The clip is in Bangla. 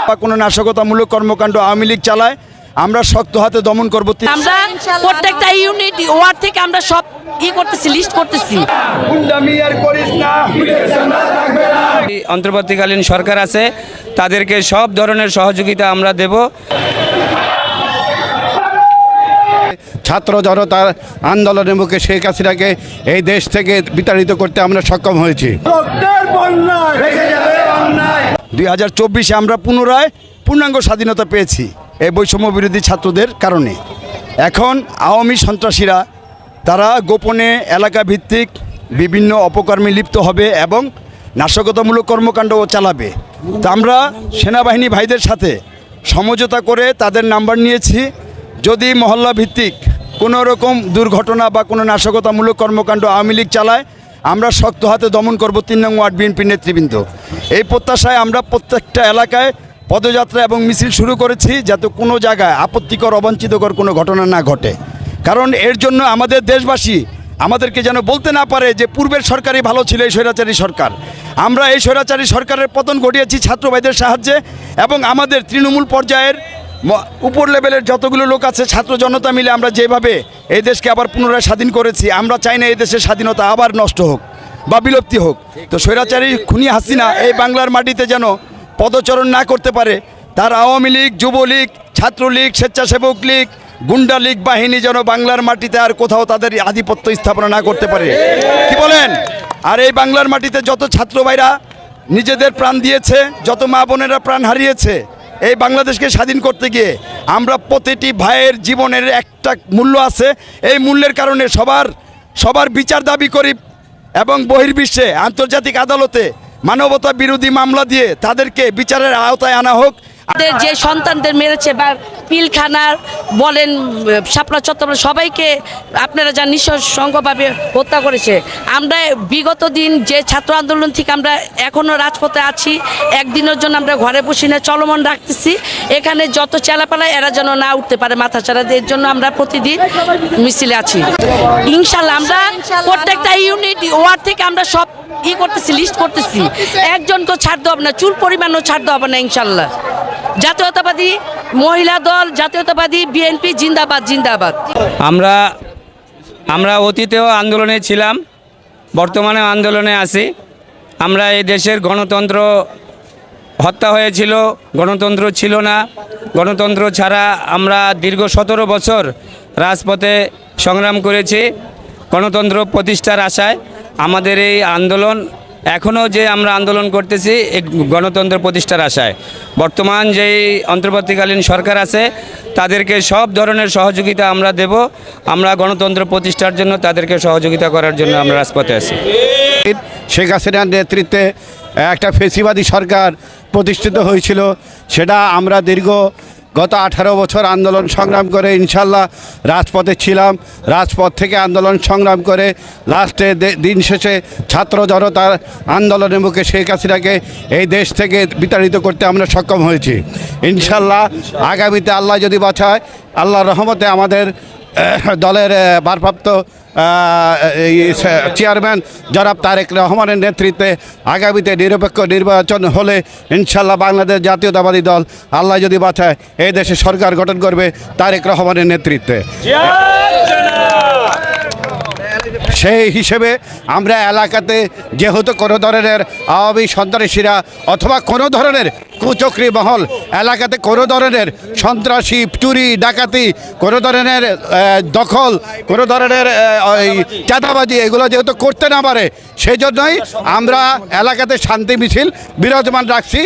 বা কোনো নাশকতামূলক কর্মকাণ্ড আওয়ামী লীগ চালায় আমরা শক্ত হাতে দমন করব। আমরা প্রত্যেকটা ইউনিট ওয়ার্ড থেকে আমরা সব করতেছি, লিস্ট করতেছি। অন্তর্বর্তীকালীন সরকার আছে, তাদেরকে সব ধরনের সহযোগিতা আমরা দেব। ছাত্র জনতার আন্দোলনের মুখে শেখ হাসিনাকে এই দেশ থেকে বিতাড়িত করতে আমরা সক্ষম হয়েছি। 2024-এ আমরা পুনরায় পূর্ণাঙ্গ স্বাধীনতা পেয়েছি এই বৈষম্য বিরোধী ছাত্রদের কারণে। এখন আওয়ামী সন্ত্রাসীরা তারা গোপনে এলাকা ভিত্তিক বিভিন্ন অপকর্মে লিপ্ত হবে এবং নাশকতামূলক কর্মকাণ্ডও চালাবে। তা আমরা সেনাবাহিনী ভাইদের সাথে সমঝোতা করে তাদের নাম্বার নিয়েছি। যদি মহল্লা ভিত্তিক কোনো রকম দুর্ঘটনা বা কোনো নাশকতামূলক কর্মকাণ্ড আওয়ামী লীগ চালায় আমরা শক্ত হাতে দমন করব 3 নং ওয়ার্ড বিএনপির নেতৃবৃন্দ। এই প্রত্যাশায় আমরা প্রত্যেকটা এলাকায় পদযাত্রা এবং মিছিল শুরু করেছি, যাতে কোনো জায়গায় আপত্তিকর অবাঞ্ছিতকর কোনো ঘটনা না ঘটে। কারণ এর জন্য আমাদের দেশবাসী আমাদেরকে যেন বলতে না পারে যে পূর্বের সরকারই ভালো ছিল, এই স্বৈরাচারী সরকার। আমরা এই স্বৈরাচারী সরকারের পতন ঘটিয়েছি ছাত্র ভাইদের সাহায্যে এবং আমাদের তৃণমূল পর্যায়ের উপর লেভেলের যতগুলো লোক আছে ছাত্র জনতা মিলে আমরা যেভাবে এই দেশকে আবার পুনরায় স্বাধীন করেছি। আমরা চাই না এই দেশের স্বাধীনতা আবার নষ্ট হোক বা বিলুপ্তি হোক। তো স্বৈরাচারী খুনি হাসিনা এই বাংলার মাটিতে যেন পদচরণ না করতে পারে, তার আওয়ামী লীগ, যুবলীগ, ছাত্রলীগ, স্বেচ্ছাসেবক লীগ, গুন্ডা লীগ বাহিনী যেন বাংলার মাটিতে আর কোথাও তাদের আধিপত্য স্থাপনা না করতে পারে। কি বলেন? আর এই বাংলার মাটিতে যত ছাত্র ভাইরা নিজেদের প্রাণ দিয়েছে, যত মা বোনেরা প্রাণ হারিয়েছে এই বাংলাদেশকে স্বাধীন করতে গিয়ে, আমরা প্রতিটি ভাইয়ের জীবনের একটা মূল্য আছে। এই মূল্যের কারণে সবার বিচার দাবি করি এবং বহির্বিশ্বে আন্তর্জাতিক আদালতে মানবতা বিরোধী মামলা দিয়ে তাদেরকে বিচারের আওতায় আনা হোক। যে সন্তানদের মেরেছে বা পিলখানার বলেন শাপলা চত্বর সবাইকে আপনারা যা নৃশংসভাবে হত্যা করেছে। আমরা বিগত দিন যে ছাত্র আন্দোলন থেকে আমরা এখনও রাজপথে আছি, একদিনের জন্য আমরা ঘরে বসে না চলমান রাখতেছি। এখানে যত চেলাপালা এরা যেন না উঠতে পারে মাথা ছাড়া, এর জন্য আমরা প্রতিদিন মিছিলে আছি। ইনশাল্লাহ আমরা প্রত্যেকটা ইউনিট ওয়ার্ড থেকে আমরা সব করতেছি, লিস্ট করতেছি। একজনকে ছাড় দেওয়া হবে না, চুল পরিমাণও ছাড় দেওয়া হবে না ইনশাল্লাহ। জাতীয়তাবাদী মহিলা দল, জাতীয়তাবাদী বিএনপি জিন্দাবাদ জিন্দাবাদ। আমরা অতীতেও আন্দোলনে ছিলাম, বর্তমানে আন্দোলনে আছি। আমরা এই দেশের গণতন্ত্র হত্যা হয়েছিল, গণতন্ত্র ছিল না। গণতন্ত্র ছাড়া আমরা দীর্ঘ 17 বছর রাজপথে সংগ্রাম করেছি গণতন্ত্র প্রতিষ্ঠার আশায়। আমাদের এই আন্দোলন এখনও যে আমরা আন্দোলন করতেছি এই গণতন্ত্র প্রতিষ্ঠার আশায়। বর্তমান যেই অন্তর্বর্তীকালীন সরকার আছে তাদেরকে সব ধরনের সহযোগিতা আমরা দেব। আমরা গণতন্ত্র প্রতিষ্ঠার জন্য তাদেরকে সহযোগিতা করার জন্য আমরা রাজপথে আছি। শেখ হাসিনার নেতৃত্বে একটা ফেসিবাদী সরকার প্রতিষ্ঠিত হয়েছিল, সেটা আমরা গত 18 বছর আন্দোলন সংগ্রাম করে ইনশাল্লাহ রাজপথে ছিলাম। রাজপথ থেকে আন্দোলন সংগ্রাম করে লাস্টে দিন শেষে ছাত্র জনতার আন্দোলনের মুখে শেখ হাসিনাকে এই দেশ থেকে বিতাড়িত করতে আমরা সক্ষম হয়েছি। ইনশাল্লাহ আগামীতে আল্লাহ যদি বাঁচায়, আল্লাহর রহমতে আমাদের দলের ভারপ্রাপ্ত চেয়ারম্যান জনাব তারেক রহমানের নেতৃত্বে আগামীতে নিরপেক্ষ নির্বাচন হলে ইনশাল্লাহ বাংলাদেশ জাতীয়তাবাদী দল আল্লাহ যদি বাঁচায় এই দেশে সরকার গঠন করবে তারেক রহমানের নেতৃত্বে। সেই হিসেবে আমরা এলাকাতে যেহেতু কোনো ধরনের আওয়ামী সন্ত্রাসীরা অথবা কোনো ধরনের কুচক্রী মহল এলাকাতে কোনো ধরনের সন্ত্রাসী, চুরি, ডাকাতি, কোনো ধরনের দখল, কোনো ধরনের চাঁদাবাজি এগুলো যেহেতু করতে না পারে, সেই জন্যই আমরা এলাকাতে শান্তি মিছিল বিরাজমান রাখছি।